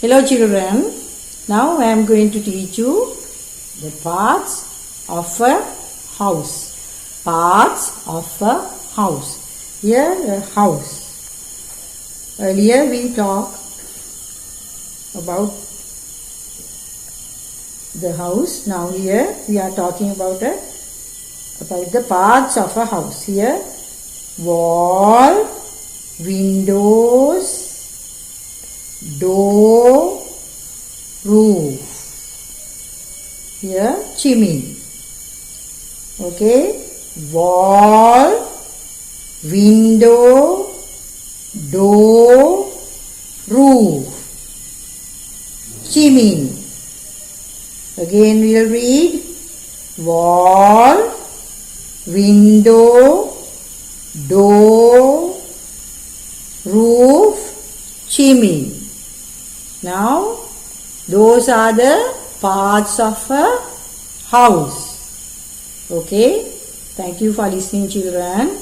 Hello children, now I am going to teach you the parts of a house. Parts of a house. Here a house. Earlier we talked about the house. Now here we are talking about the parts of a house. Here wall, windows, door, roof. Here chimney. Okay, wall, window, door, roof, chimney. Again we will read wall, window, door, roof, chimney. Now those are the parts of a house. Okay, thank you for listening children.